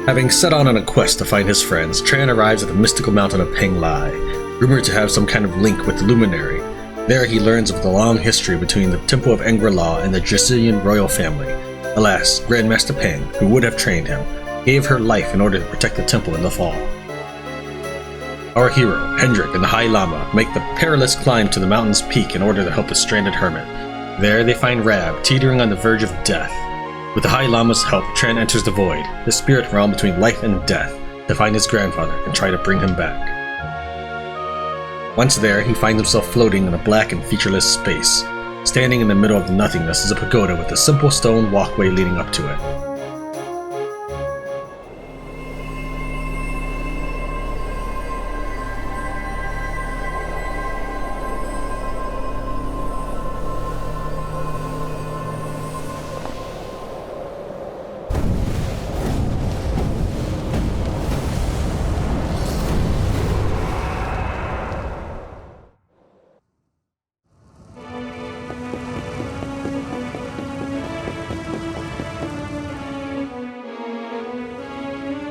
Having set on a quest to find his friends, Tran arrives at the mystical mountain of Pang Lai, rumored to have some kind of link with the Luminary. There he learns of the long history between the temple of Angri-La and the Drasilian royal family. Alas, Grandmaster Pang, who would have trained him, gave her life in order to protect the temple in the fall. Our hero, Hendrik and the High Lama, make the perilous climb to the mountain's peak in order to help the stranded hermit. There they find Rab, teetering on the verge of death. With the High Lama's help, Tran enters the void, the spirit realm between life and death, to find his grandfather and try to bring him back. Once there, he finds himself floating in a black and featureless space. Standing in the middle of the nothingness is a pagoda with a simple stone walkway leading up to it.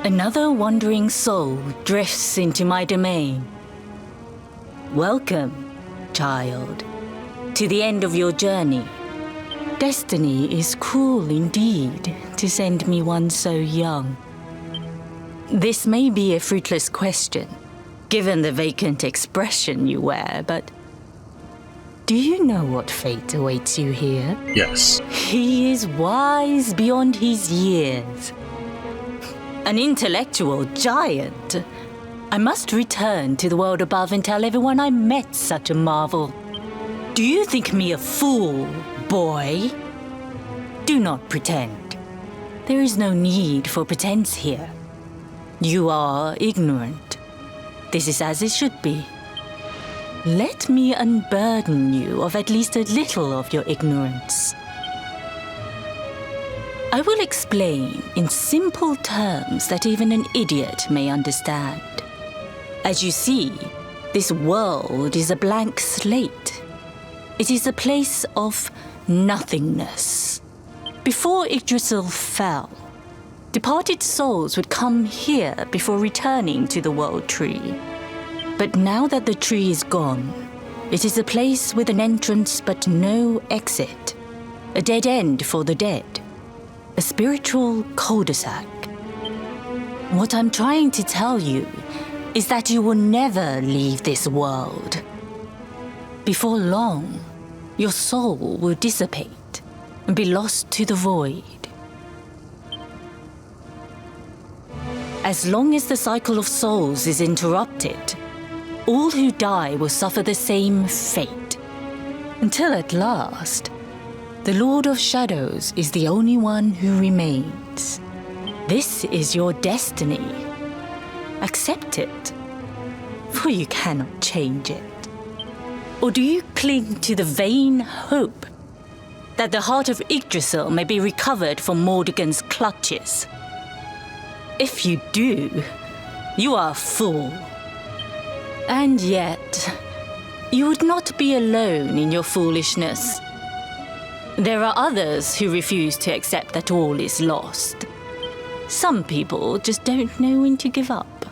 Another wandering soul drifts into my domain. Welcome, child, to the end of your journey. Destiny is cruel indeed to send me one so young. This may be a fruitless question, given the vacant expression you wear, but do you know what fate awaits you here? Yes. He is wise beyond his years. An intellectual giant. I must return to the world above and tell everyone I met such a marvel. Do you think me a fool, boy? Do not pretend. There is no need for pretense here. You are ignorant. This is as it should be. Let me unburden you of at least a little of your ignorance. I will explain in simple terms that even an idiot may understand. As you see, this world is a blank slate. It is a place of nothingness. Before Yggdrasil fell, departed souls would come here before returning to the world tree. But now that the tree is gone, it is a place with an entrance but no exit. A dead end for the dead. A spiritual cul-de-sac. What I'm trying to tell you is that you will never leave this world. Before long, your soul will dissipate and be lost to the void. As long as the cycle of souls is interrupted, all who die will suffer the same fate. Until at last, the Lord of Shadows is the only one who remains. This is your destiny. Accept it, for you cannot change it. Or do you cling to the vain hope that the heart of Yggdrasil may be recovered from Mordegon's clutches? If you do, you are a fool. And yet, you would not be alone in your foolishness. There are others who refuse to accept that all is lost. Some people just don't know when to give up.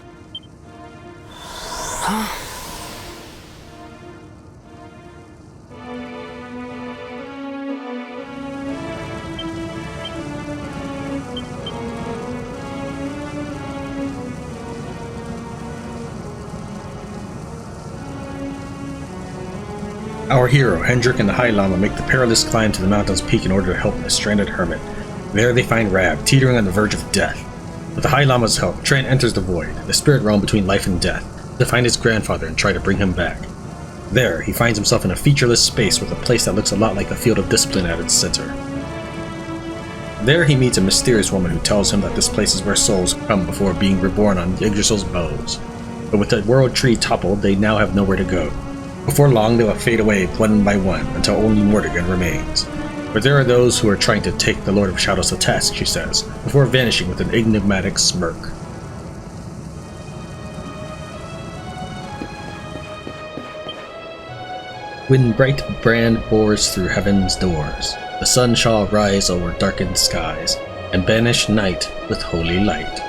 Our hero, Hendrik and the High Lama make the perilous climb to the mountain's peak in order to help the stranded hermit. There they find Rab, teetering on the verge of death. With the High Lama's help, Tran enters the void, the spirit realm between life and death, to find his grandfather and try to bring him back. There, he finds himself in a featureless space with a place that looks a lot like the field of discipline at its center. There he meets a mysterious woman who tells him that this place is where souls come before being reborn on Yggdrasil's bows. But with the world tree toppled, they now have nowhere to go. Before long, they will fade away one by one until only Mordegon remains. But there are those who are trying to take the Lord of Shadows to task, she says, before vanishing with an enigmatic smirk. When bright brand pours through heaven's doors, the sun shall rise over darkened skies, and banish night with holy light.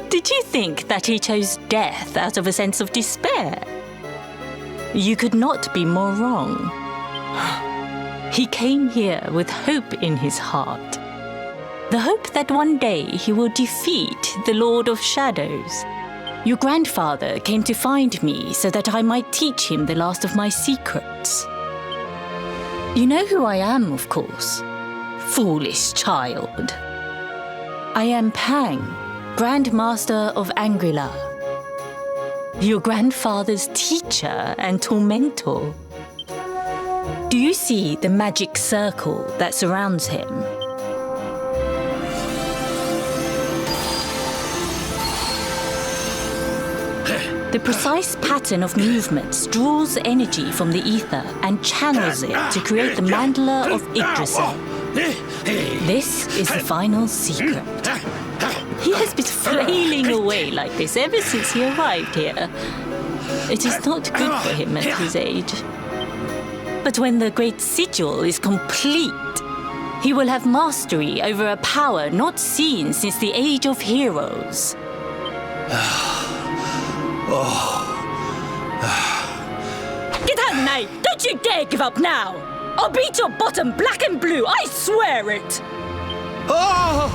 Did you think that he chose death out of a sense of despair? You could not be more wrong. He came here with hope in his heart. The hope that one day he will defeat the Lord of Shadows. Your grandfather came to find me so that I might teach him the last of my secrets. You know who I am, of course. Foolish child. I am Pang, Grand Master of Angri-La. Your grandfather's teacher and tormentor. Do you see the magic circle that surrounds him? The precise pattern of movements draws energy from the ether and channels it to create the mandala of Yggdrasil. This is the final secret. He has been flailing away like this ever since he arrived here. It is not good for him at his age. But when the great sigil is complete, he will have mastery over a power not seen since the Age of Heroes. Get out, Nay! Don't you dare give up now! I'll beat your bottom black and blue, I swear it! Oh!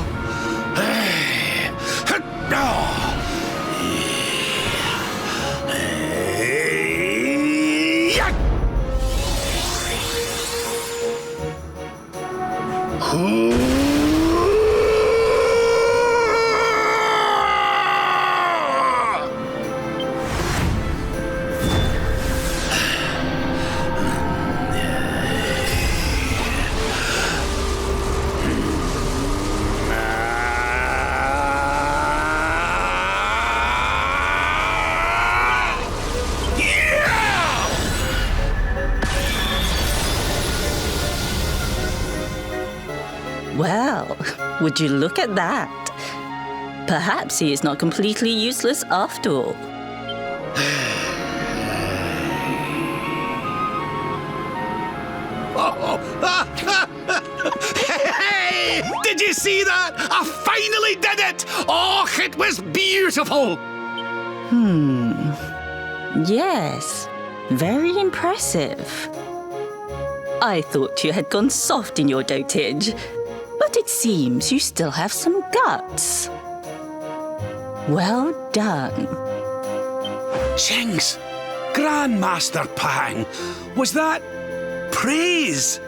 Well, would you look at that? Perhaps he is not completely useless after all. Hey! Did you see that? I finally did it! Oh, it was beautiful! Yes, very impressive. I thought you had gone soft in your dotage, but it seems you still have some guts. Well done. Jinx! Grandmaster Pang, was that praise?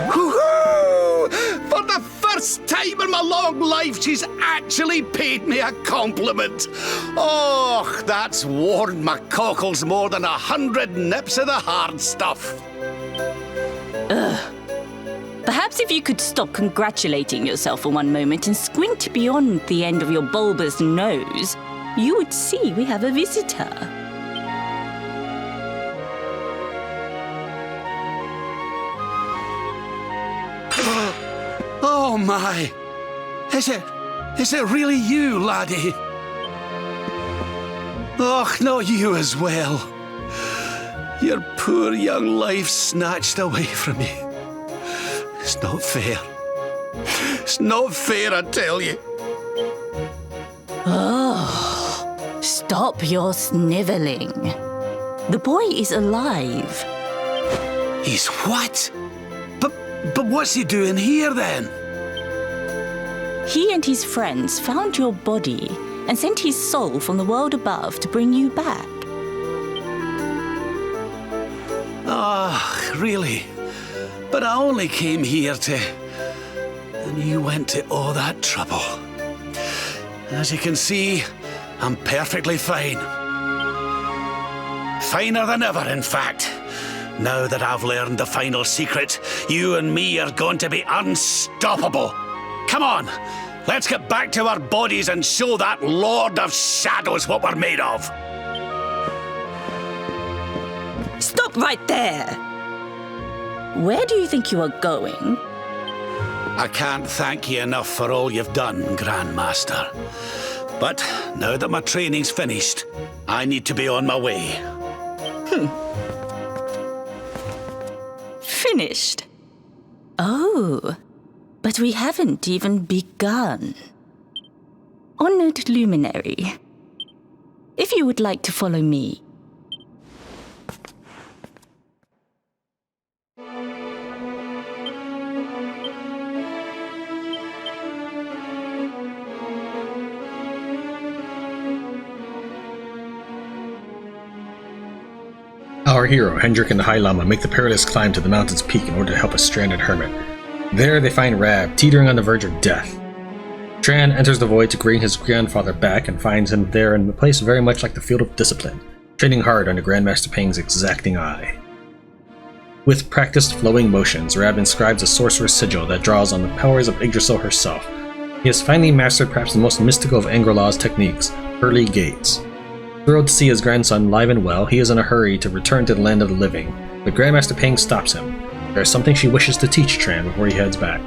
Woohoo! For the first time in my long life, she's actually paid me a compliment. Oh, that's warmed my cockles more than 100 nips of the hard stuff. Perhaps if you could stop congratulating yourself for one moment and squint beyond the end of your bulbous nose, you would see we have a visitor. Oh my! Is it really you, laddie? Oh, not you as well. Your poor young life snatched away from you. It's not fair. It's not fair, I tell you. Oh, stop your snivelling. The boy is alive. He's what? But what's he doing here then? He and his friends found your body and sent his soul from the world above to bring you back. Ah, really? But I only came here to... And you went to all that trouble. As you can see, I'm perfectly fine. Finer than ever, in fact. Now that I've learned the final secret, you and me are going to be unstoppable. Come on, let's get back to our bodies and show that Lord of Shadows what we're made of. Stop right there! Where do you think you are going? I can't thank you enough for all you've done, Grandmaster. But now that my training's finished, I need to be on my way. Finished? Oh, but But we haven't even begun. Honored Luminary, if you would like to follow me. Our hero, Hendrik and the High Lama, make the perilous climb to the mountain's peak in order to help a stranded hermit. There they find Rab, teetering on the verge of death. Tran enters the void to bring his grandfather back and finds him there in a place very much like the field of discipline, training hard under Grandmaster Pang's exacting eye. With practiced flowing motions, Rab inscribes a sorcerer's sigil that draws on the powers of Yggdrasil herself. He has finally mastered perhaps the most mystical of Angri-La's techniques, early gates. Thrilled to see his grandson live and well, he is in a hurry to return to the land of the living, but Grandmaster Pang stops him. There is something she wishes to teach Tran before he heads back.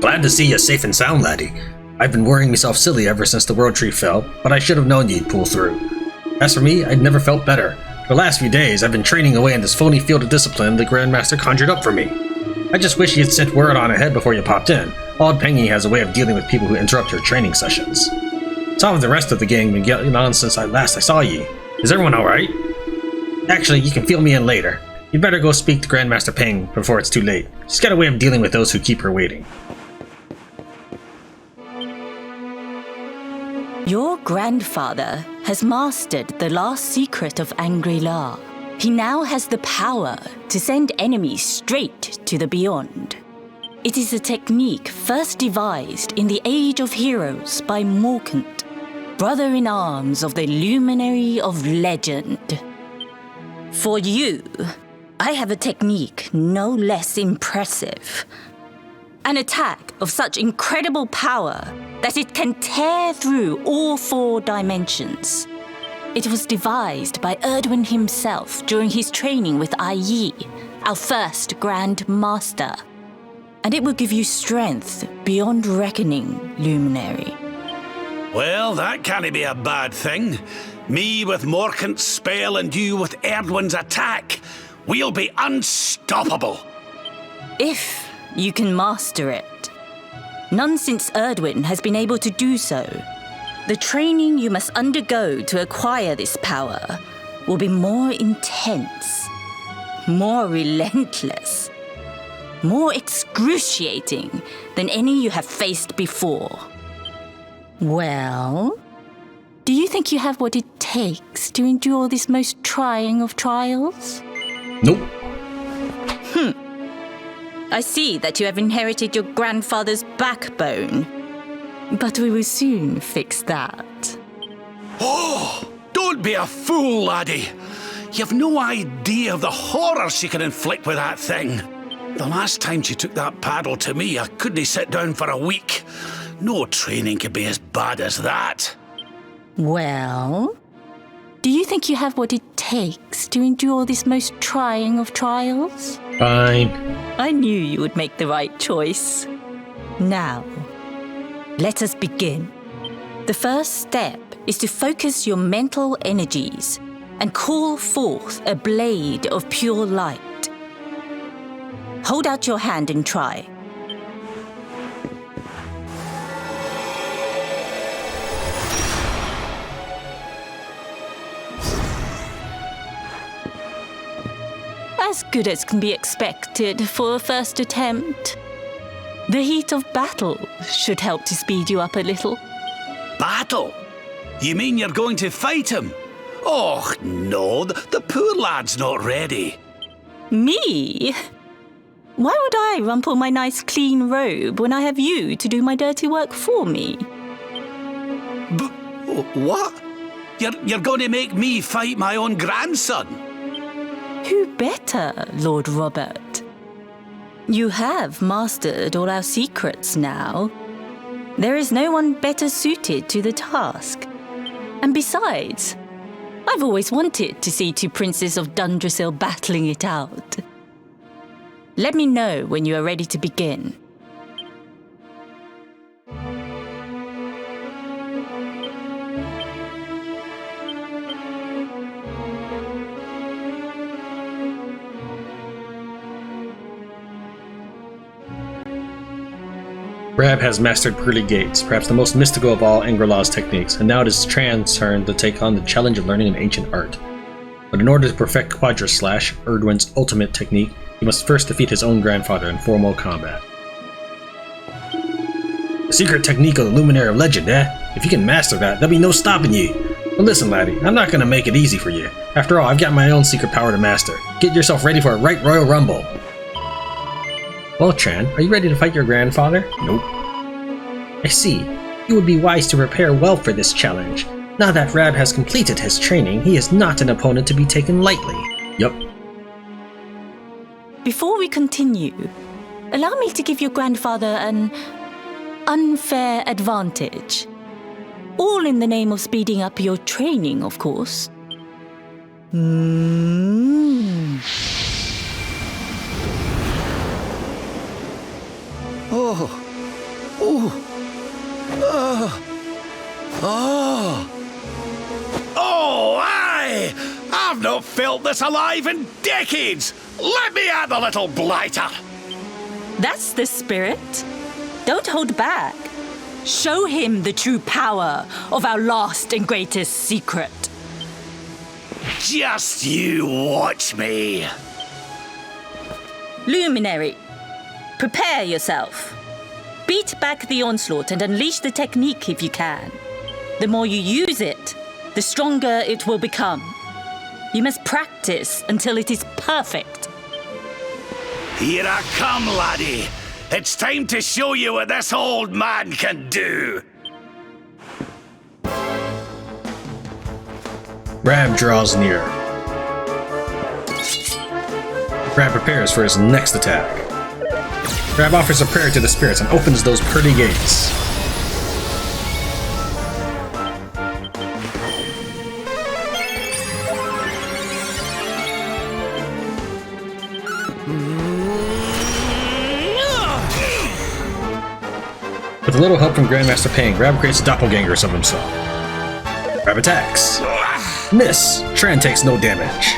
Glad to see you safe and sound, laddie. I've been worrying myself silly ever since the world tree fell, but I should have known you'd pull through. As for me, I'd never felt better. For the last few days, I've been training away in this phony field of discipline the Grandmaster conjured up for me. I just wish he had sent word on ahead before you popped in. Old Pangy has a way of dealing with people who interrupt your training sessions. Some of the rest of the gang been getting on since last I saw ye. Is everyone alright? Actually, you can fill me in later. You'd better go speak to Grandmaster Pang before it's too late. She's got a way of dealing with those who keep her waiting. Your grandfather has mastered the last secret of Angri-La. He now has the power to send enemies straight to the beyond. It is a technique first devised in the Age of Heroes by Morkant, brother-in-arms of the Luminary of Legend. For you, I have a technique no less impressive. An attack of such incredible power that it can tear through all 4 dimensions. It was devised by Erdwin himself during his training with Yi, our first Grand Master. And it will give you strength beyond reckoning, Luminary. Well, that can't be a bad thing. Me with Morkant's spell and you with Erdwin's attack. We'll be unstoppable. If you can master it. None since Erdwin has been able to do so. The training you must undergo to acquire this power will be more intense, more relentless, more excruciating than any you have faced before. Well, do you think you have what it takes to endure this most trying of trials? Nope. I see that you have inherited your grandfather's backbone. But we will soon fix that. Oh, don't be a fool, laddie. You've no idea of the horror she can inflict with that thing. The last time she took that paddle to me, I couldn't sit down for a week. No training could be as bad as that. Well, do you think you have what it takes to endure this most trying of trials? Fine. I knew you would make the right choice. Now, let us begin. The first step is to focus your mental energies and call forth a blade of pure light. Hold out your hand and try. As good as can be expected for a first attempt. The heat of battle should help to speed you up a little. Battle? You mean you're going to fight him? Oh, no, the poor lad's not ready. Me? Why would I rumple my nice clean robe when I have you to do my dirty work for me? But what? You're going to make me fight my own grandson? Who better, Lord Robert? You have mastered all our secrets now. There is no one better suited to the task. And besides, I've always wanted to see 2 princes of Drasilian battling it out. Let me know when you are ready to begin. Rab has mastered Pearly Gates, perhaps the most mystical of all Angri-La's techniques, and now it is Tran's turn to take on the challenge of learning an ancient art. But in order to perfect Quadraslash, Erdwin's ultimate technique, he must first defeat his own grandfather in formal combat. The secret technique of the Luminary of Legend, eh? If you can master that, there'll be no stopping you. But listen, laddie, I'm not gonna make it easy for you. After all, I've got my own secret power to master. Get yourself ready for a right Royal Rumble. Well, Tran, are you ready to fight your grandfather? Nope. I see. You would be wise to prepare well for this challenge. Now that Rab has completed his training, he is not an opponent to be taken lightly. Yup. Before we continue, allow me to give your grandfather an unfair advantage. All in the name of speeding up your training, of course. Oh, aye! I've not felt this alive in decades! Let me at the little blighter! That's the spirit. Don't hold back. Show him the true power of our last and greatest secret. Just you watch me! Luminary, prepare yourself. Beat back the onslaught and unleash the technique if you can. The more you use it, the stronger it will become. You must practice until it is perfect. Here I come, laddie. It's time to show you what this old man can do. Rab draws near. Rab prepares for his next attack. Rab offers a prayer to the spirits and opens those pearly gates. With a little help from Grandmaster Pang, Rab creates doppelgangers of himself. Rab attacks. Miss! Tran takes no damage.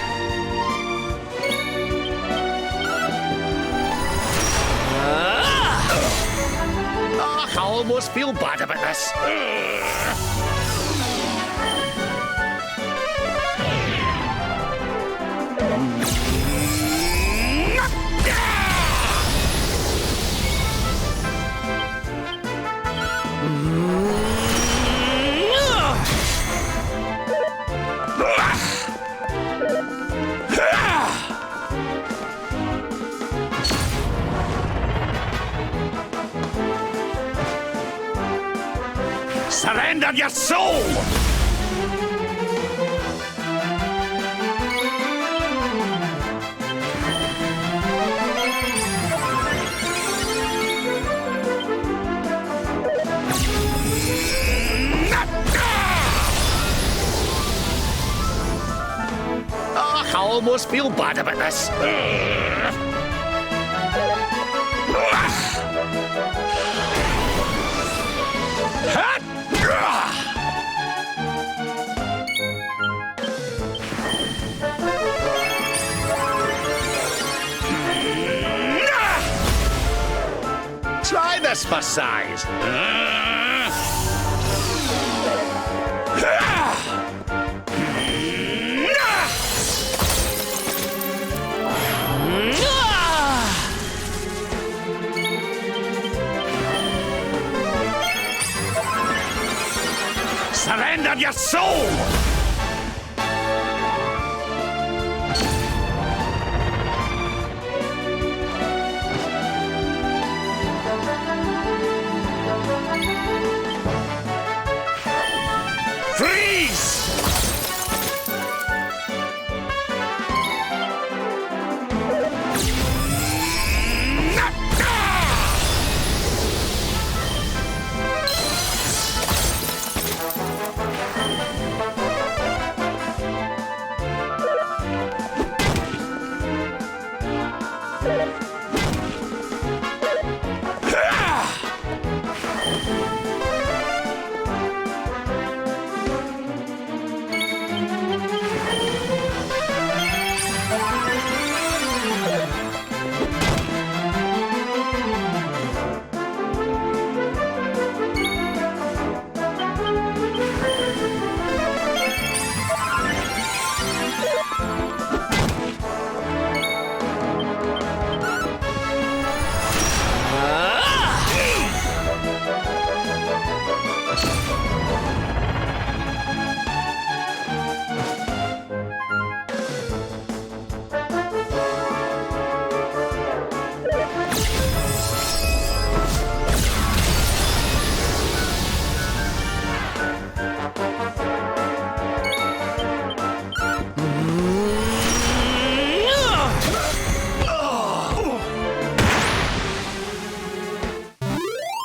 I almost feel bad about this. Surrender your soul! I almost feel bad about this. Try this for size. Surrender your soul! Freeze!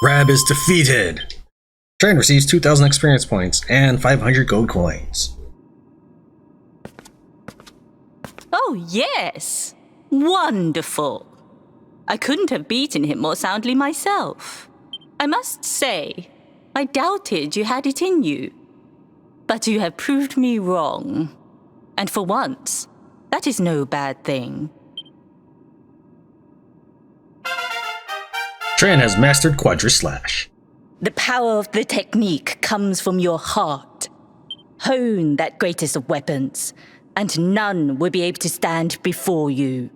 Rab is defeated! Tran receives 2,000 experience points and 500 gold coins. Oh, yes! Wonderful! I couldn't have beaten him more soundly myself. I must say, I doubted you had it in you. But you have proved me wrong. And for once, that is no bad thing. Tran has mastered Quadraslash. The power of the technique comes from your heart. Hone that greatest of weapons, and none will be able to stand before you.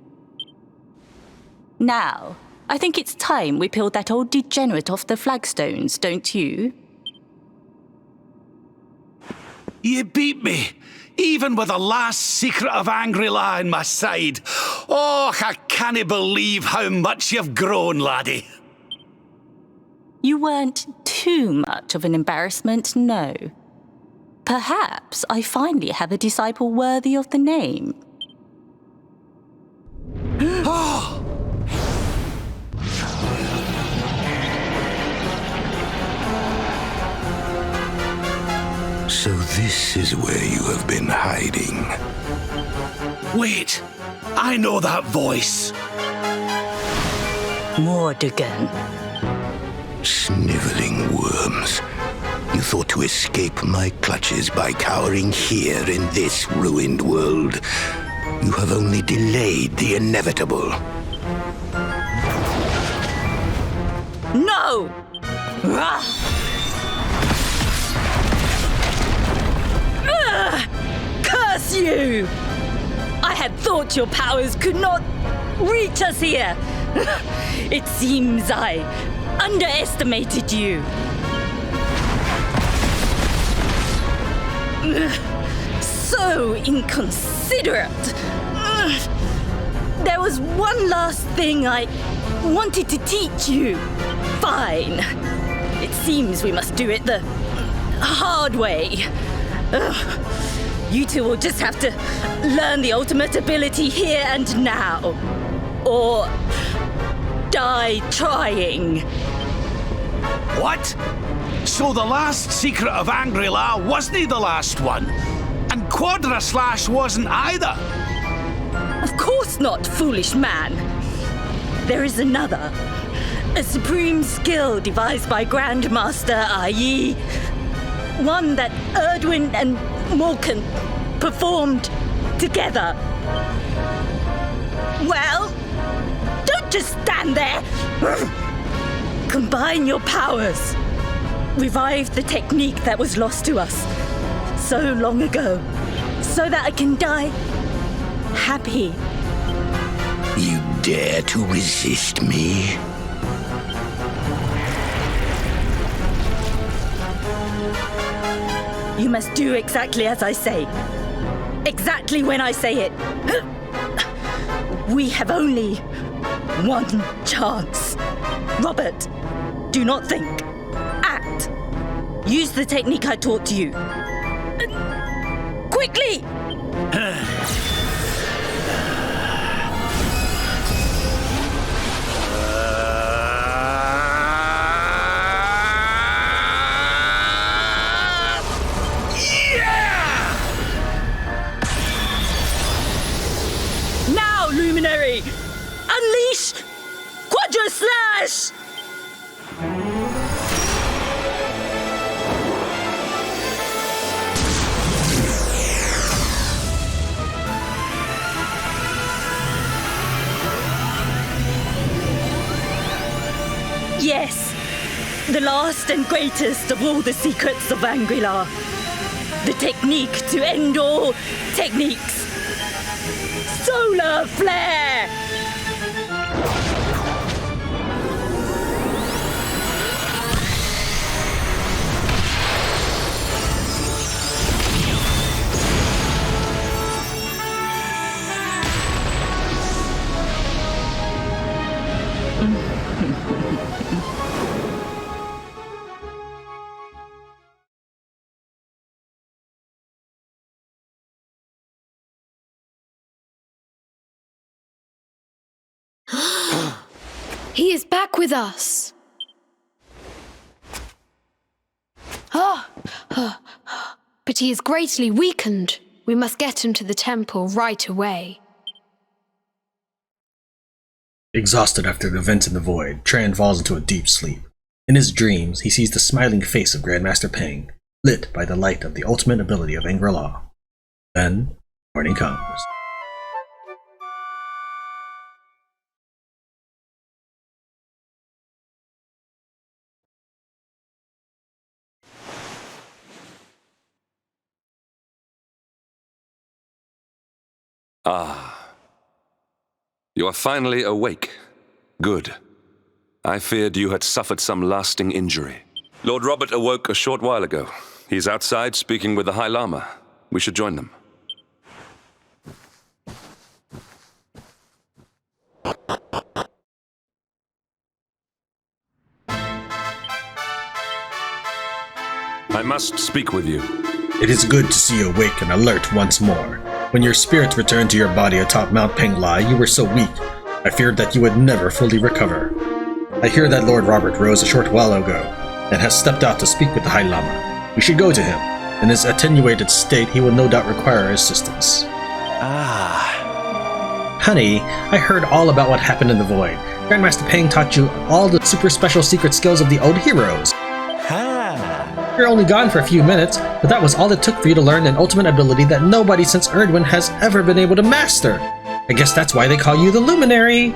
Now, I think it's time we peeled that old degenerate off the flagstones, don't you? You beat me, even with the last secret of Angri-La in my side. Oh, I can't believe how much you've grown, laddie. You weren't too much of an embarrassment, no. Perhaps I finally have a disciple worthy of the name. Oh! So this is where you have been hiding. Wait, I know that voice. Mordegan. Sniveling worms. You thought to escape my clutches by cowering here in this ruined world. You have only delayed the inevitable. No! Curse you! I had thought your powers could not reach us here. It seems I underestimated you. So inconsiderate. There was one last thing I wanted to teach you. Fine. It seems we must do it the hard way. You two will just have to learn the ultimate ability here and now. Or die trying. What? So the last secret of Angri-La wasn't the last one? And Quadraslash wasn't either? Of course not, foolish man. There is another. A supreme skill devised by Grandmaster, i.e., one that Erdwin and Morkan performed together. Well, don't just stand there. Combine your powers. Revive the technique that was lost to us so long ago, so that I can die happy. You dare to resist me? You must do exactly as I say. Exactly when I say it. We have only one chance. Robert, do not think. Act. Use the technique I taught you. Quickly! Now, Luminary! Unleash Quadraslash! Yes, the last and greatest of all the secrets of Angri-La. The technique to end all techniques. Solar flare! He is back with us. But he is greatly weakened. We must get him to the temple right away. Exhausted after the events in the void, Tran falls into a deep sleep. In his dreams, he sees the smiling face of Grandmaster Pang, lit by the light of the ultimate ability of Angri-La. Then, morning comes. Ah. You are finally awake. Good. I feared you had suffered some lasting injury. Lord Robert awoke a short while ago. He's outside speaking with the High Lama. We should join them. I must speak with you. It is good to see you awake and alert once more. When your spirit returned to your body atop Mount Pang Lai, you were so weak, I feared that you would never fully recover. I hear that Lord Robert rose a short while ago, and has stepped out to speak with the High Lama. We should go to him. In his attenuated state, he will no doubt require our assistance. Honey, I heard all about what happened in the void. Grandmaster Pang taught you all the super special secret skills of the old heroes. You're only gone for a few minutes, but that was all it took for you to learn an ultimate ability that nobody since Erdwin has ever been able to master. I guess that's why they call you the Luminary.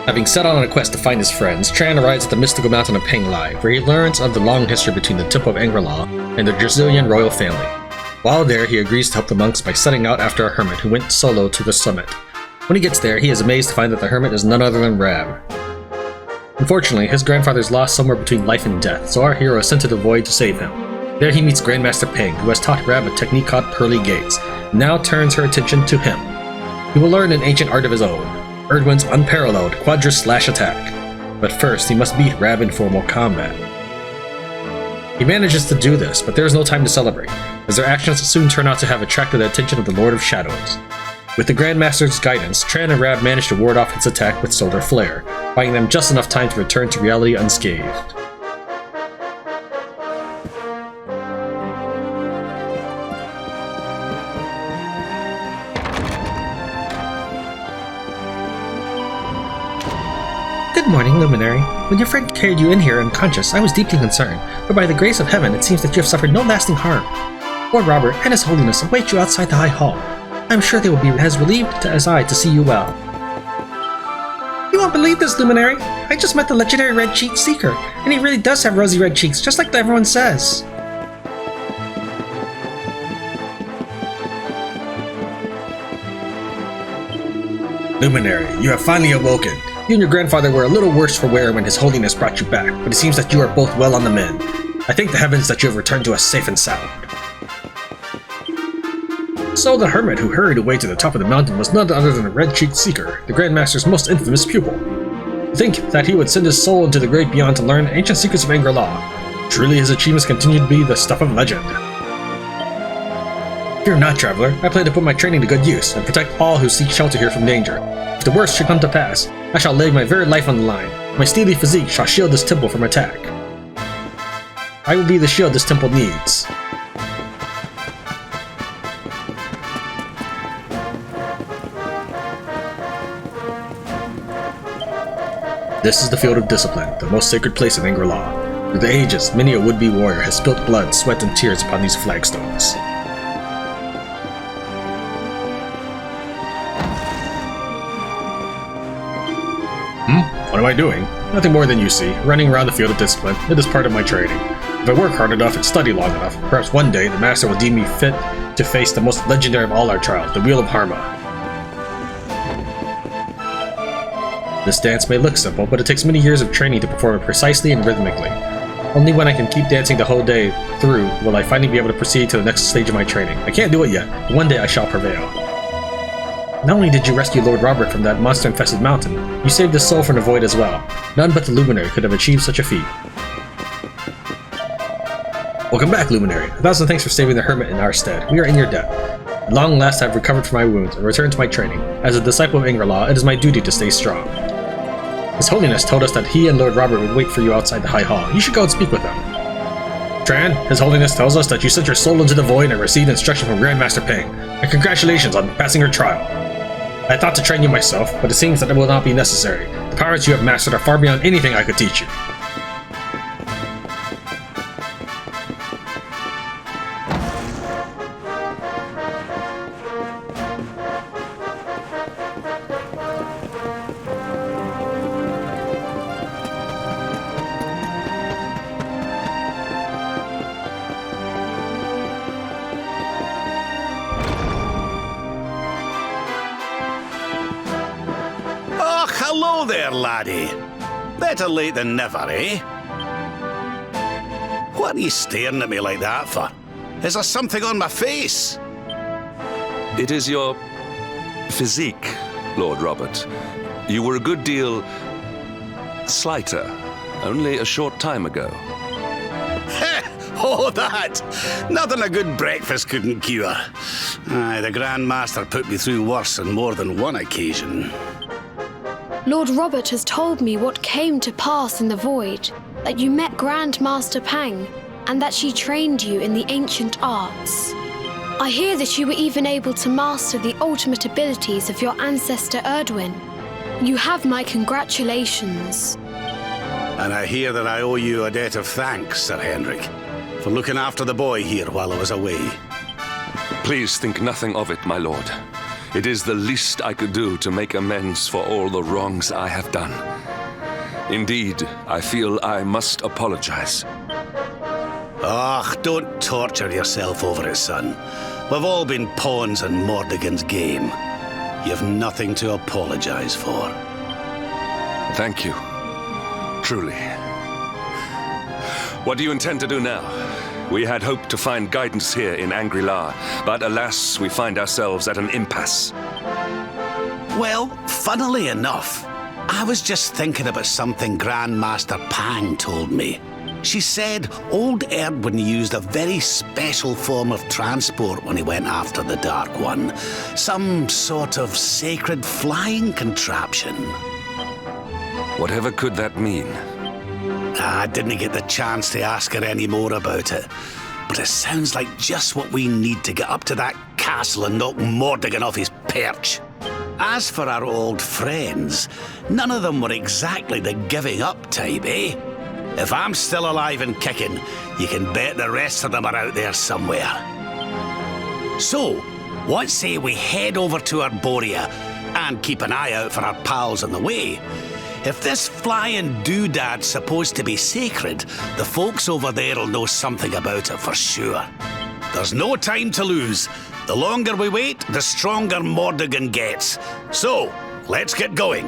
Having set out on a quest to find his friends, Tran arrives at the mystical mountain of Pang Lai, where he learns of the long history between the Temple of Angri-La and the Drasilian royal family. While there, he agrees to help the monks by setting out after a hermit who went solo to the summit. When he gets there, he is amazed to find that the hermit is none other than Rab. Unfortunately, his grandfather is lost somewhere between life and death, so our hero is sent to the void to save him. There he meets Grandmaster Pang, who has taught Rab a technique called Pearly Gates, and now turns her attention to him. He will learn an ancient art of his own, Erdwin's unparalleled Quadraslash attack. But first, he must beat Rab in formal combat. He manages to do this, but there is no time to celebrate, as their actions soon turn out to have attracted the attention of the Lord of Shadows. With the Grandmaster's guidance, Tran and Rab manage to ward off its attack with solar flare, buying them just enough time to return to reality unscathed. Good morning, Luminary. When your friend carried you in here unconscious, I was deeply concerned, but by the grace of heaven, it seems that you have suffered no lasting harm. Lord Robert and His Holiness await you outside the High Hall. I am sure they will be as relieved as I to see you well. You won't believe this, Luminary. I just met the legendary red-cheeked Seeker, and he really does have rosy red cheeks, just like everyone says. Luminary, you have finally awoken. You and your grandfather were a little worse for wear when His Holiness brought you back, but it seems that you are both well on the mend. I thank the heavens that you have returned to us safe and sound. So the hermit who hurried away to the top of the mountain was none other than a red-cheeked Seeker, the Grandmaster's most infamous pupil. To think that he would send his soul into the great beyond to learn ancient secrets of Angri-La. Truly his achievements continue to be the stuff of legend. Fear not, traveler. I plan to put my training to good use, and protect all who seek shelter here from danger. If the worst should come to pass, I shall lay my very life on the line. My steely physique shall shield this temple from attack. I will be the shield this temple needs. This is the Field of Discipline, the most sacred place in Angri-La. Through the ages, many a would-be warrior has spilt blood, sweat, and tears upon these flagstones. What am I doing? Nothing more than you see, running around the Field of Discipline. It is part of my training. If I work hard enough and study long enough, perhaps one day the Master will deem me fit to face the most legendary of all our trials, the Wheel of Harma. This dance may look simple, but it takes many years of training to perform it precisely and rhythmically. Only when I can keep dancing the whole day through will I finally be able to proceed to the next stage of my training. I can't do it yet, but one day I shall prevail. Not only did you rescue Lord Robert from that monster-infested mountain, you saved his soul from the void as well. None but the Luminary could have achieved such a feat. Welcome back, Luminary. 1,000 thanks for saving the hermit in our stead. We are in your debt. At long last I have recovered from my wounds and returned to my training. As a disciple of Angri-La, it is my duty to stay strong. His Holiness told us that he and Lord Robert would wait for you outside the High Hall. You should go and speak with them. Tran, His Holiness tells us that you sent your soul into the void and received instruction from Grandmaster Pang. And congratulations on passing your trial. I thought to train you myself, but it seems that it will not be necessary. The powers you have mastered are far beyond anything I could teach you. Hello there, laddie. Better late than never, eh? What are you staring at me like that for? Is there something on my face? It is your physique, Lord Robert. You were a good deal slighter only a short time ago. Oh, that! Nothing a good breakfast couldn't cure. Aye, the Grand Master put me through worse on more than one occasion. Lord Robert has told me what came to pass in the void, that you met Grand Master Pang, and that she trained you in the ancient arts. I hear that you were even able to master the ultimate abilities of your ancestor Erdwin. You have my congratulations. And I hear that I owe you a debt of thanks, Sir Hendrik, for looking after the boy here while I was away. Please think nothing of it, my lord. It is the least I could do to make amends for all the wrongs I have done. Indeed, I feel I must apologize. Ugh, don't torture yourself over it, son. We've all been pawns in Mordegon's game. You've nothing to apologize for. Thank you. Truly. What do you intend to do now? We had hoped to find guidance here in Angri-La, but alas, we find ourselves at an impasse. Well, funnily enough, I was just thinking about something Grandmaster Pang told me. She said old Erdwin used a very special form of transport when he went after the Dark One. Some sort of sacred flying contraption. Whatever could that mean? I didn't get the chance to ask her any more about it, but it sounds like just what we need to get up to that castle and knock Mordegon off his perch. As for our old friends, none of them were exactly the giving up type, eh? If I'm still alive and kicking, you can bet the rest of them are out there somewhere. So, what say we head over to Arborea and keep an eye out for our pals on the way? If this flying doodad's supposed to be sacred, the folks over there'll know something about it for sure. There's no time to lose. The longer we wait, the stronger Mordegon gets. So, let's get going.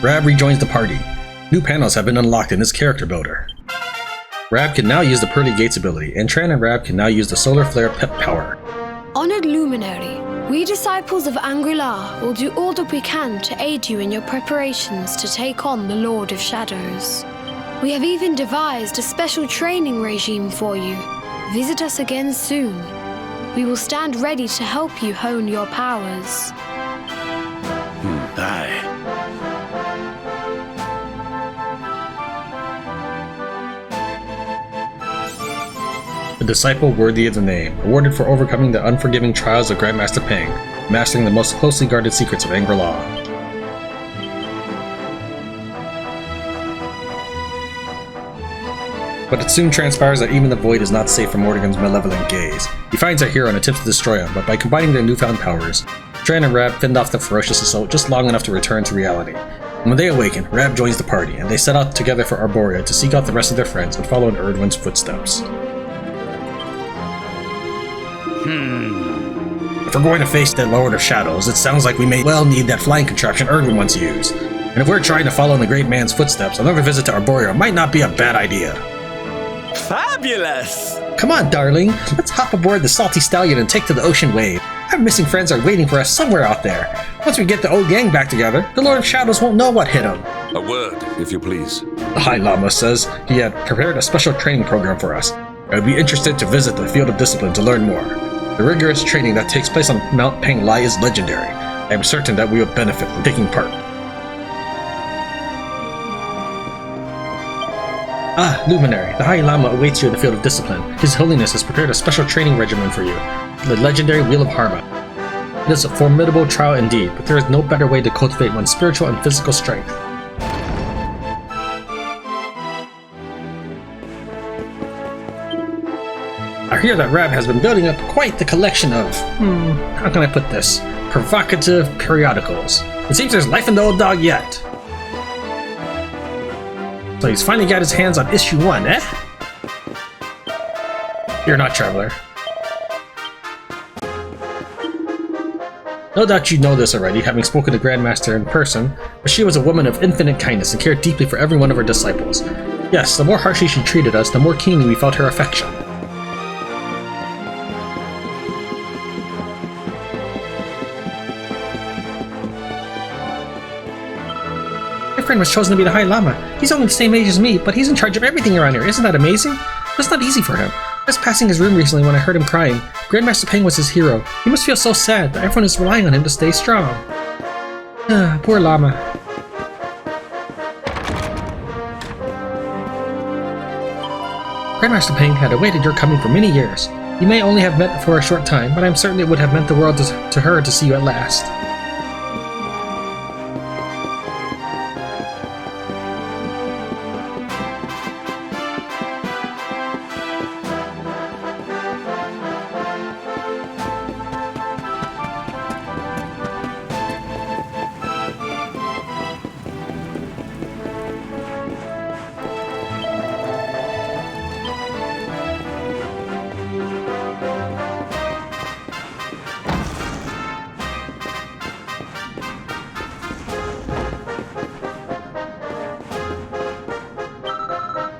Rab rejoins the party. New panels have been unlocked in this character builder. Rab can now use the Pearly Gates ability, and Tran and Rab can now use the Solar Flare Pep Power. Honored Luminary, we disciples of Angri-La will do all that we can to aid you in your preparations to take on the Lord of Shadows. We have even devised a special training regime for you. Visit us again soon. We will stand ready to help you hone your powers. Aye. A disciple worthy of the name, awarded for overcoming the unforgiving trials of Grandmaster Pang, mastering the most closely guarded secrets of Angri-La. But it soon transpires that even the Void is not safe from Mordegon's malevolent gaze. He finds our hero and attempts to destroy him, but by combining their newfound powers, Tran and Rab fend off the ferocious assault just long enough to return to reality. And when they awaken, Rab joins the party, and they set out together for Arborea to seek out the rest of their friends and follow in Erdwin's footsteps. If we're going to face the Lord of Shadows, it sounds like we may well need that flying contraption Erdwin once used. And if we're trying to follow in the great man's footsteps, another visit to Arborea might not be a bad idea. Fabulous! Come on, darling, let's hop aboard the Salty Stallion and take to the ocean wave. Our missing friends are waiting for us somewhere out there. Once we get the old gang back together, the Lord of Shadows won't know what hit him. A word, if you please. The High Lama says he had prepared a special training program for us. I would be interested to visit the field of discipline to learn more. The rigorous training that takes place on Mount Pang Lai is legendary. I am certain that we will benefit from taking part. Ah, Luminary, the High Lama awaits you in the field of discipline. His Holiness has prepared a special training regimen for you, the legendary Wheel of Harma. It is a formidable trial indeed, but there is no better way to cultivate one's spiritual and physical strength. I hear that Rab has been building up quite the collection of, how can I put this, provocative periodicals. It seems there's life in the old dog yet. So he's finally got his hands on issue 1, eh? You're not, Traveler. No doubt you know this already, having spoken to Grandmaster in person, but she was a woman of infinite kindness and cared deeply for every one of her disciples. Yes, the more harshly she treated us, the more keenly we felt her affection. My friend was chosen to be the High Lama. He's only the same age as me, but he's in charge of everything around here. Isn't that amazing? That's not easy for him. I was passing his room recently when I heard him crying. Grandmaster Pang was his hero. He must feel so sad, but everyone is relying on him to stay strong. Ah, poor Lama. Grandmaster Pang had awaited your coming for many years. You may only have met for a short time, but I'm certain it would have meant the world to her to see you at last.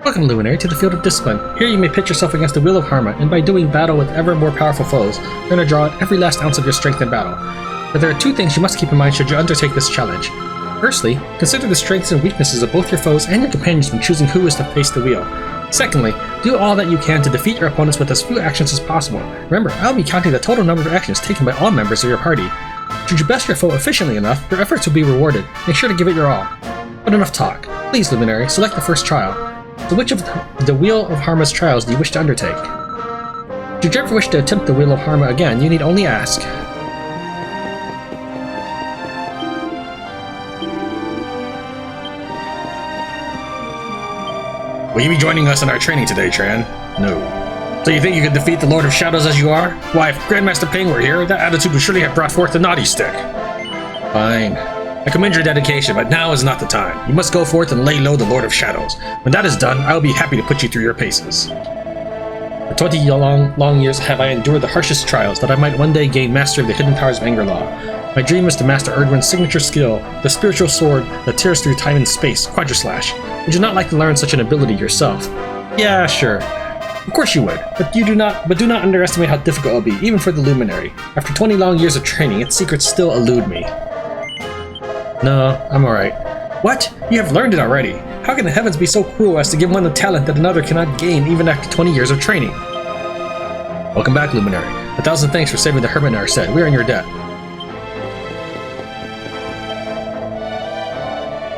Welcome, Luminary, to the field of discipline. Here you may pit yourself against the Wheel of Harma, and by doing battle with ever more powerful foes, learn to draw out every last ounce of your strength in battle. But there are two things you must keep in mind should you undertake this challenge. Firstly, consider the strengths and weaknesses of both your foes and your companions when choosing who is to face the wheel. Secondly, do all that you can to defeat your opponents with as few actions as possible. Remember, I'll be counting the total number of actions taken by all members of your party. Should you best your foe efficiently enough, your efforts will be rewarded. Make sure to give it your all. But enough talk. Please, Luminary, select the first trial. So which of the Wheel of Harma's trials do you wish to undertake? Should you ever wish to attempt the Wheel of Harma again, you need only ask. Will you be joining us in our training today, Tran? No. So you think you could defeat the Lord of Shadows as you are? Why, if Grandmaster Pang were here, that attitude would surely have brought forth the naughty stick. Fine. I commend your dedication, but now is not the time. You must go forth and lay low the Lord of Shadows. When that is done, I will be happy to put you through your paces. For 20 long years have I endured the harshest trials, that I might one day gain mastery of the hidden powers of Angri-La. My dream is to master Erdwin's signature skill, the spiritual sword that tears through time and space, Quadraslash. Would you not like to learn such an ability yourself? Yeah, sure. Of course you would, but do not underestimate how difficult it will be, even for the Luminary. After 20 long years of training, its secrets still elude me. No, I'm alright. What? You have learned it already. How can the heavens be so cruel as to give one a talent that another cannot gain even after 20 years of training? Welcome back, Luminary. 1,000 thanks for saving the hermit in our set. We are in your debt.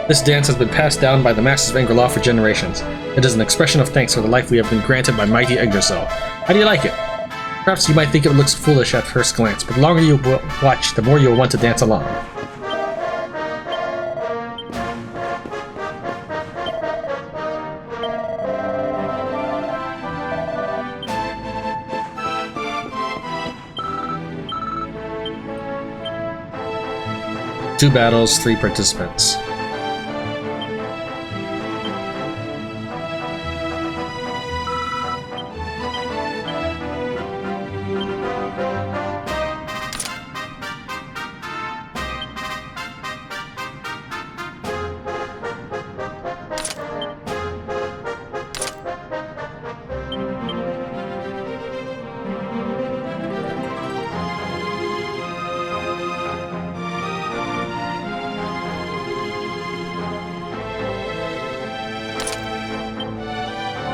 This dance has been passed down by the masters of Angri-La for generations. It is an expression of thanks for the life we have been granted by mighty Yggdrasil. How do you like it? Perhaps you might think it looks foolish at first glance, but the longer you watch, the more you'll want to dance along. Two battles, 3 participants.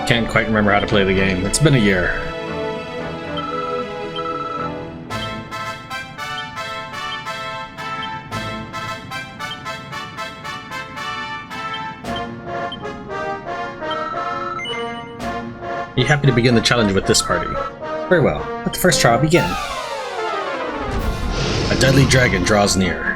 Can't quite remember how to play the game. It's been a year. Are you happy to begin the challenge with this party? Very well. Let the first trial begin. A deadly dragon draws near.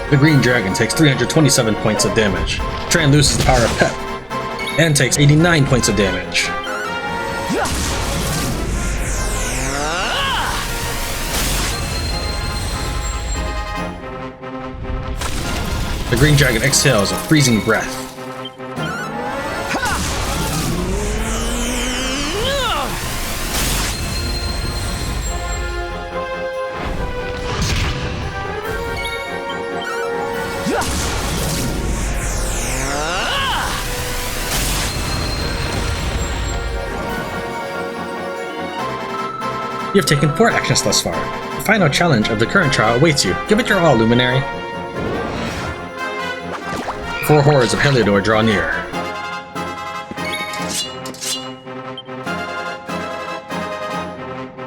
The green dragon takes 327 points of damage. Tran loses the power of Pep and takes 89 points of damage. The green dragon exhales a freezing breath. You have taken 4 actions thus far. The final challenge of the current trial awaits you. Give it your all, Luminary. 4 hordes of Heliodor draw near.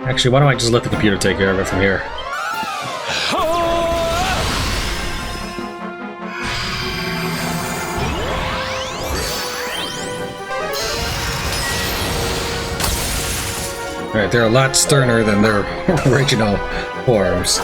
Actually, why don't I just let the computer take care of it from here? Alright, they're a lot sterner than their original forms.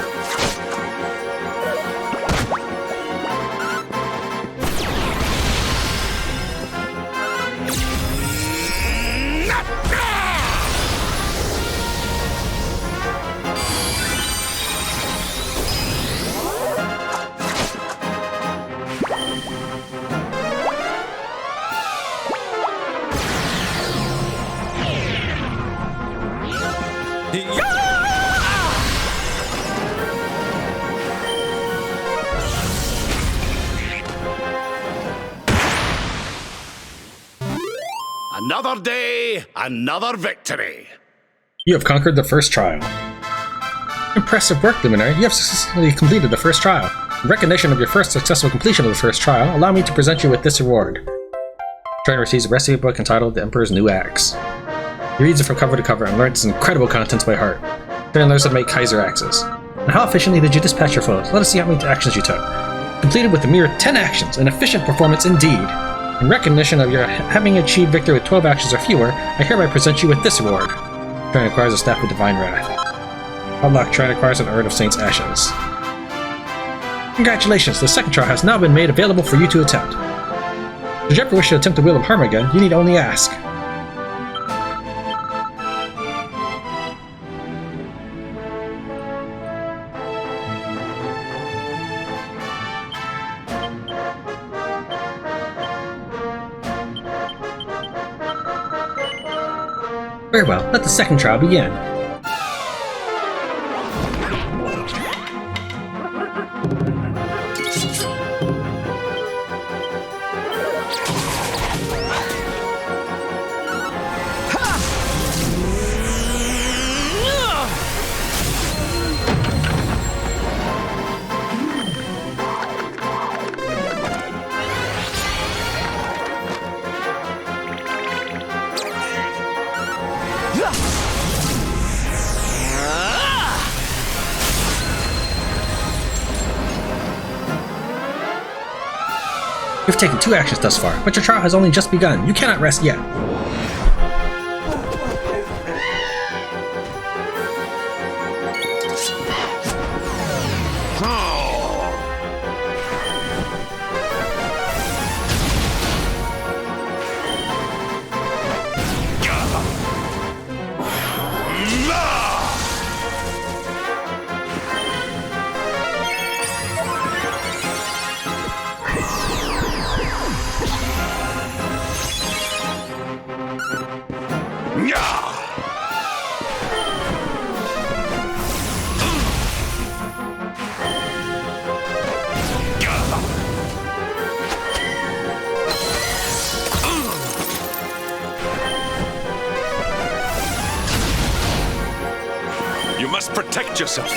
Another day, another victory. You have conquered the first trial. Impressive work, Luminary. You have successfully completed the first trial. In recognition of your first successful completion of the first trial, allow me to present you with this reward. Tran receives a recipe book entitled The Emperor's New Axe. He reads it from cover to cover and learns its incredible contents by heart. Tran learns how to make Kaiser axes. And how efficiently did you dispatch your foes? Let us see how many actions you took. Completed with a mere 10 actions, an efficient performance indeed. In recognition of your having achieved victory with 12 actions or fewer, I hereby present you with this award. Tran acquires a Staff of Divine Wrath. Unlock Tran acquires an Urn of Saint's Ashes. Congratulations, the second trial has now been made available for you to attempt. Should you ever wish to attempt the Wheel of Harm again, you need only ask. Very well, let the second trial begin. You've taken 2 actions thus far, but your trial has only just begun. You cannot rest yet. must protect yourself.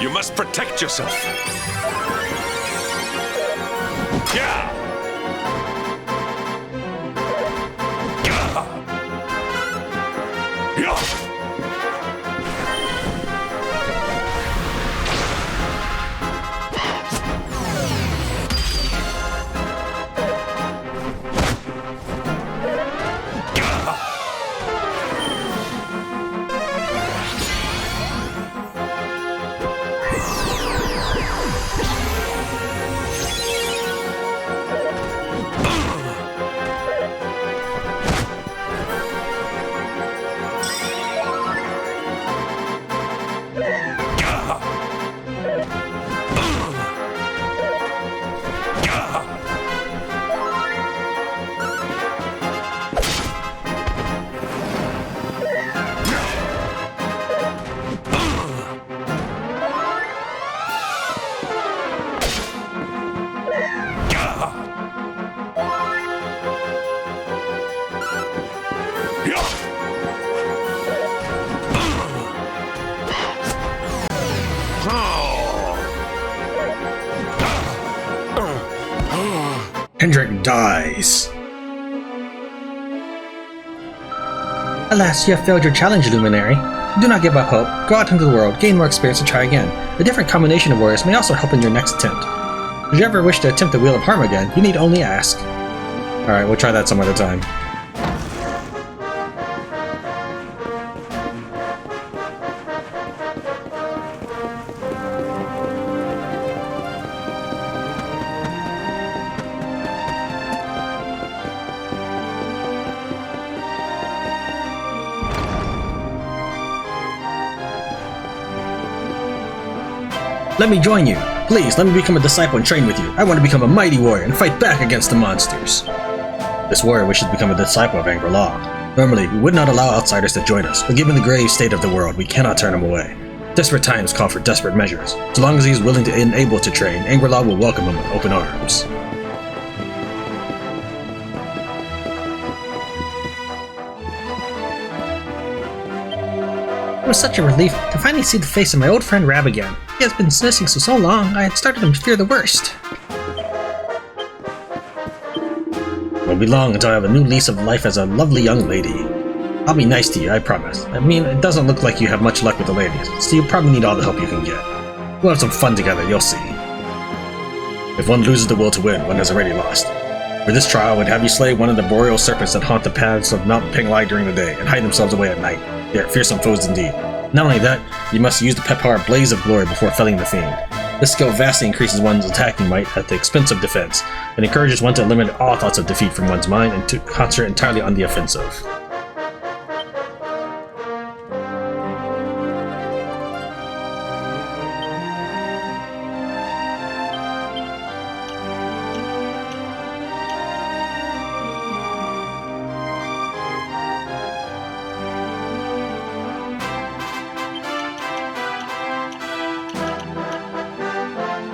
You must protect yourself. Yeah! Hendrik dies. Alas, you have failed your challenge, Luminary. Do not give up hope. Go out into the world, gain more experience, and try again. A different combination of warriors may also help in your next attempt. If you ever wish to attempt the Wheel of Harm again, you need only ask. Alright, we'll try that some other time. Let me join you. Please, let me become a disciple and train with you. I want to become a mighty warrior and fight back against the monsters. This warrior wishes to become a disciple of Angri-La. Normally, we would not allow outsiders to join us, but given the grave state of the world, we cannot turn him away. Desperate times call for desperate measures. So long as he is willing and able to train, Angri-La will welcome him with open arms. It was such a relief to finally see the face of my old friend Rab again. He has been missing for so long, I had started to fear the worst. It won't be long until I have a new lease of life as a lovely young lady. I'll be nice to you, I promise. I mean, it doesn't look like you have much luck with the ladies, so you probably need all the help you can get. We'll have some fun together, you'll see. If one loses the will to win, one has already lost. For this trial, I would have you slay one of the boreal serpents that haunt the paths of Mount Pang Lai during the day, and hide themselves away at night. They are fearsome foes indeed. Not only that, you must use the Pepar Blaze of Glory before felling the fiend. This skill vastly increases one's attacking might at the expense of defense, and encourages one to eliminate all thoughts of defeat from one's mind and to concentrate entirely on the offensive.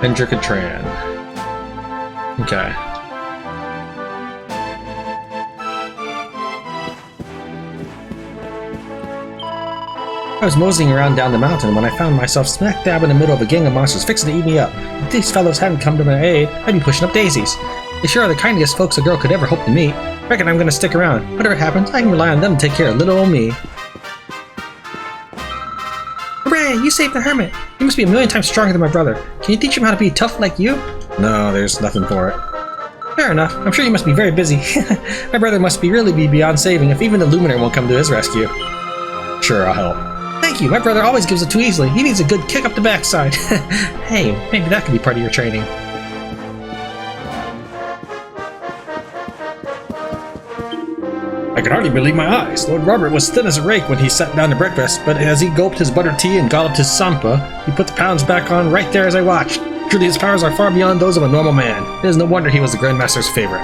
Hendrik and Tran. Okay. I was moseying around down the mountain when I found myself smack dab in the middle of a gang of monsters fixing to eat me up. If these fellows hadn't come to my aid, I'd be pushing up daisies. They sure are the kindest folks a girl could ever hope to meet. Reckon I'm gonna stick around. Whatever happens, I can rely on them to take care of little old me. Hooray! You saved the hermit! You must be a million times stronger than my brother. Can you teach him how to be tough like you? No, there's nothing for it. Fair enough. I'm sure you must be very busy. My brother must really be beyond saving if even the Luminary won't come to his rescue. Sure, I'll help. Thank you. My brother always gives it too easily. He needs a good kick up the backside. Hey, maybe that could be part of your training. I could hardly believe my eyes. Lord Robert was thin as a rake when he sat down to breakfast, but as he gulped his buttered tea and galloped his sampa, he put the pounds back on right there as I watched. Truly, his powers are far beyond those of a normal man. It is no wonder he was the Grand Master's favorite.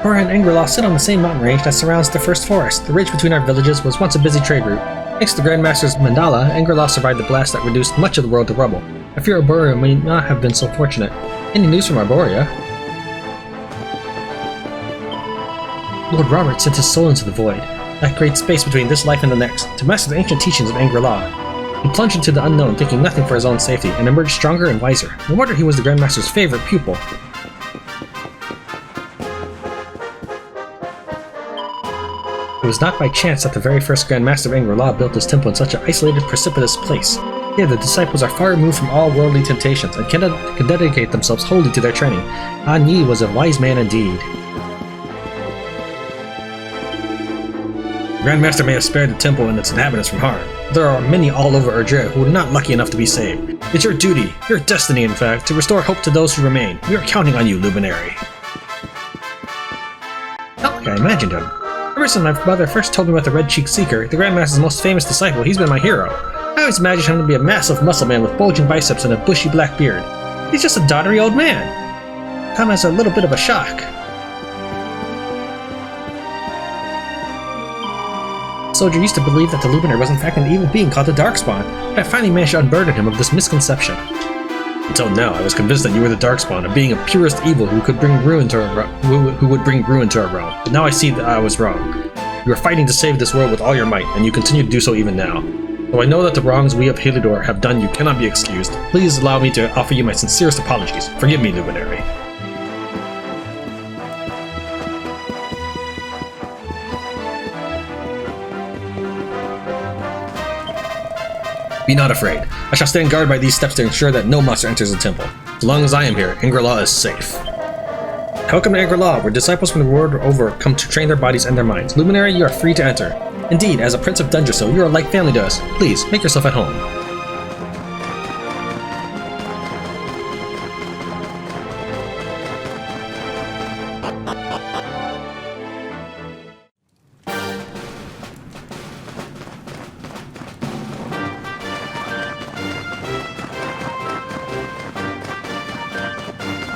Cora and Angri-La sit on the same mountain range that surrounds the first forest. The ridge between our villages was once a busy trade route. Thanks to the Grand Master's mandala, Angri-La survived the blast that reduced much of the world to rubble. I fear Arborea may not have been so fortunate. Any news from Arborea? Lord Robert sent his soul into the void, that great space between this life and the next, to master the ancient teachings of Angri-La. He plunged into the unknown, thinking nothing for his own safety, and emerged stronger and wiser. No wonder he was the Grand Master's favorite pupil. It was not by chance that the very first Grand Master of Angri-La built this temple in such an isolated, precipitous place. Here, the disciples are far removed from all worldly temptations and can dedicate themselves wholly to their training. An Yi was a wise man indeed. The Grand Master may have spared the temple and its inhabitants from harm. There are many all over Erdrea who were not lucky enough to be saved. It's your duty, your destiny in fact, to restore hope to those who remain. We are counting on you, Luminary. Not like I imagined him. Ever since my mother first told me about the Red-Cheeked Seeker, the Grand Master's most famous disciple, he's been my hero. I always imagined him to be a massive muscle man with bulging biceps and a bushy black beard. He's just a doddery old man. Come as a little bit of a shock. Soldier used to believe that the Luminary was in fact an evil being called the Darkspawn, but I finally managed to unburden him of this misconception. Until now, I was convinced that you were the Darkspawn, a being of purest evil who would bring ruin to our realm. But now I see that I was wrong. You are fighting to save this world with all your might, and you continue to do so even now. Though I know that the wrongs we of Heliodor have done you cannot be excused, please allow me to offer you my sincerest apologies. Forgive me, Luminary. Be not afraid. I shall stand guard by these steps to ensure that no monster enters the temple. As long as I am here, Angri-La is safe. Welcome to Angri-La, where disciples from the world over come to train their bodies and their minds. Luminary, you are free to enter. Indeed, as a Prince of Dungersville, you are like family to us. Please, make yourself at home.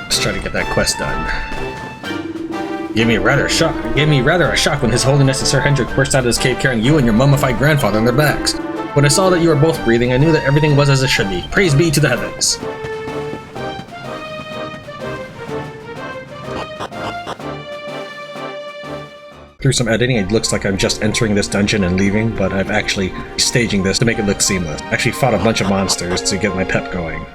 Let's try to get that quest done. Gave me rather a shock when His Holiness and Sir Hendrik burst out of his cave carrying you and your mummified grandfather on their backs. When I saw that you were both breathing, I knew that everything was as it should be. Praise be to the heavens. Through some editing, it looks like I'm just entering this dungeon and leaving, but I'm actually staging this to make it look seamless. I actually fought a bunch of monsters to get my pep going.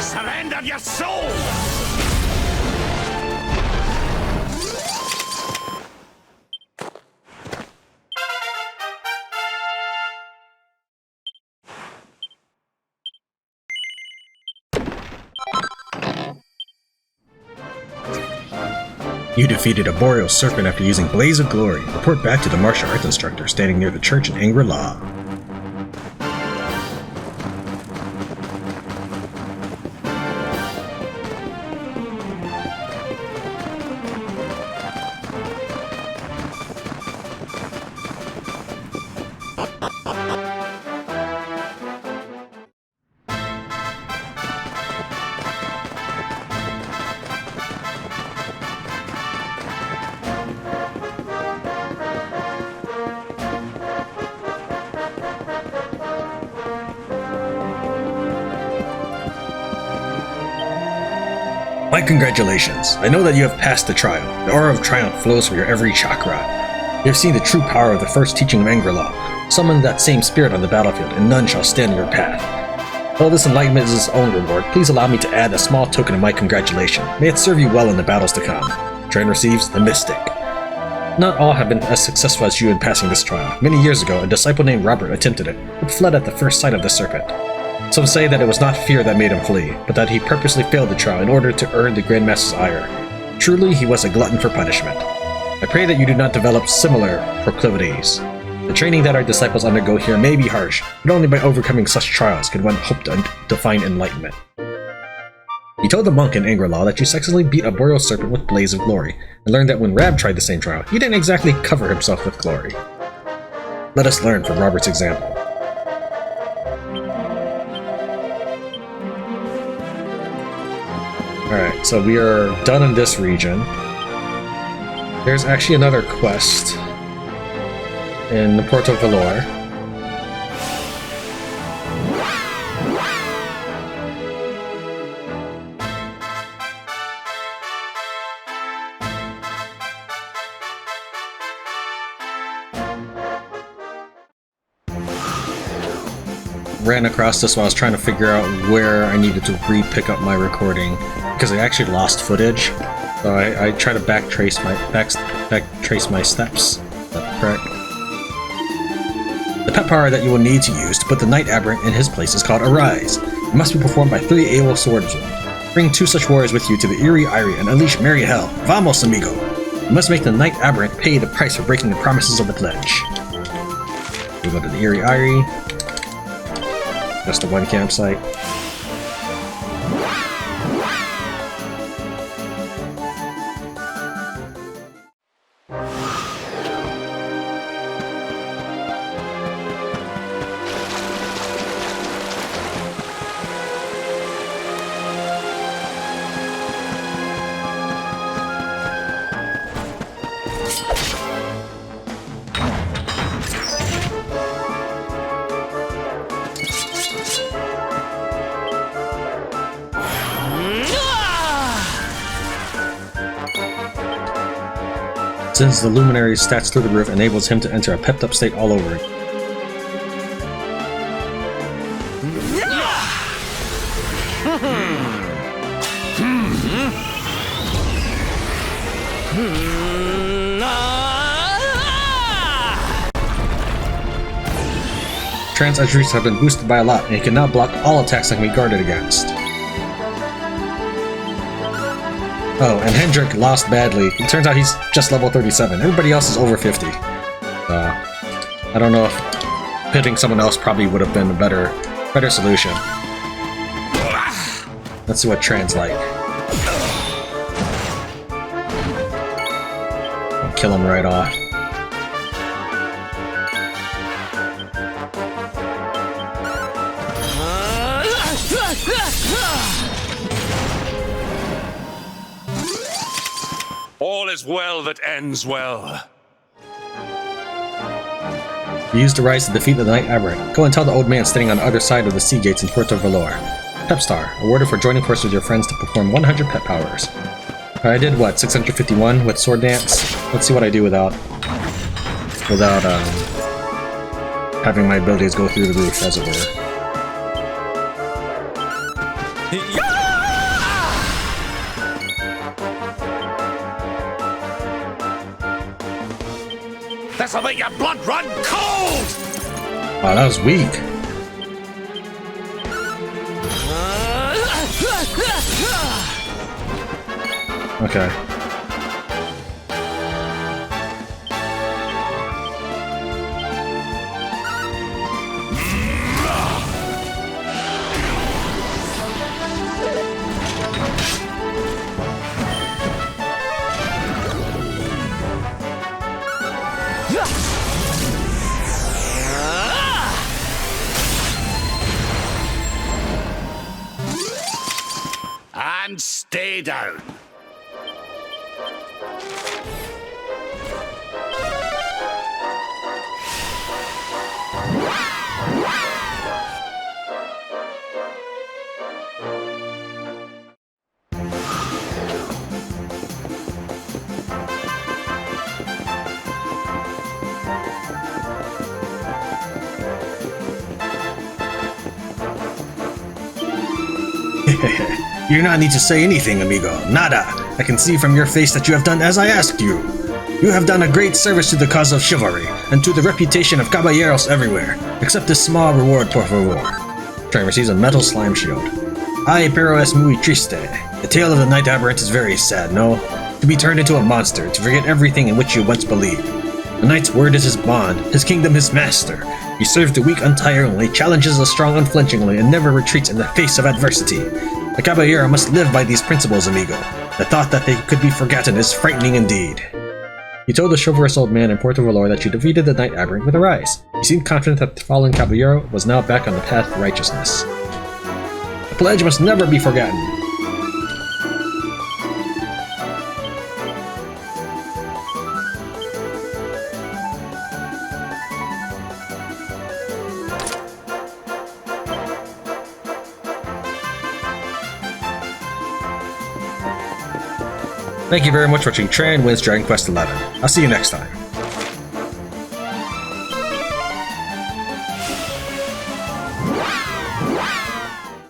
Surrender your soul! You defeated a boreal serpent after using Blaze of Glory. Report back to the martial arts instructor standing near the church in Angri-La. My congratulations. I know that you have passed the trial. The aura of triumph flows from your every chakra. You have seen the true power of the first teaching of Angri-La. Summon that same spirit on the battlefield, and none shall stand in your path. Though this enlightenment is its own reward, please allow me to add a small token of my congratulation. May it serve you well in the battles to come. Tran receives the Mystic. Not all have been as successful as you in passing this trial. Many years ago, a disciple named Robert attempted it, but fled at the first sight of the serpent. Some say that it was not fear that made him flee, but that he purposely failed the trial in order to earn the Grandmaster's ire. Truly, he was a glutton for punishment. I pray that you do not develop similar proclivities. The training that our disciples undergo here may be harsh, but only by overcoming such trials can one hope to find enlightenment. You told the monk in Angri-La that you successfully beat a boreal serpent with blaze of glory, and learned that when Rab tried the same trial, he didn't exactly cover himself with glory. Let us learn from Robert's example. Alright, so we are done in this region. There's actually another quest in the Port of Valor. Ran across this while I was trying to figure out where I needed to re-pick up my recording because I actually lost footage. So I try to backtrace my steps. Is that correct? The pet power that you will need to use to put the Knight Aberrant in his place is called Arise. It must be performed by 3 AWOL swordsmen. Bring 2 such warriors with you to the Eerie Eyrie and unleash merry hell. Vamos, amigo! You must make the Knight Aberrant pay the price for breaking the promises of the pledge. We go to the Eerie Eyrie. Just the one campsite. Since the Luminary's stats through the roof enables him to enter a pepped up state all over again. Tran's attributes have been boosted by a lot, and he can now block all attacks that can be guarded against. Oh, and Hendrik lost badly. It turns out he's just level 37. Everybody else is over 50. I don't know if pitting someone else probably would have been a better solution. Let's see what Tran's like. I'll kill him right off. All is well that ends well. You used the rise to defeat the Knight Aberrant. Go and tell the old man standing on the other side of the sea gates in Puerto Valor. Pep Star, awarded for joining forces with your friends to perform 100 pet powers. I did what, 651 with Sword Dance? Let's see what I do without having my abilities go through the roof, as it were. This'll make your blood run cold! Wow, that was weak. Okay. And stay down. You do not need to say anything, amigo. Nada. I can see from your face that you have done as I asked you. You have done a great service to the cause of chivalry, and to the reputation of caballeros everywhere. Accept this small reward, por favor. Tran receives a metal slime shield. Ay, pero es muy triste. The tale of the Night Aberrant is very sad, no? To be turned into a monster, to forget everything in which you once believed. The knight's word is his bond, his kingdom his master. He serves the weak untiringly, challenges the strong unflinchingly, and never retreats in the face of adversity. A caballero must live by these principles, amigo. The thought that they could be forgotten is frightening indeed. He told the chivalrous old man in Puerto Valor that you defeated the Night Aberrant with a rise. He seemed confident that the fallen caballero was now back on the path to righteousness. The pledge must never be forgotten. Thank you very much for watching Tran Wins Dragon Quest XI. I'll see you next time.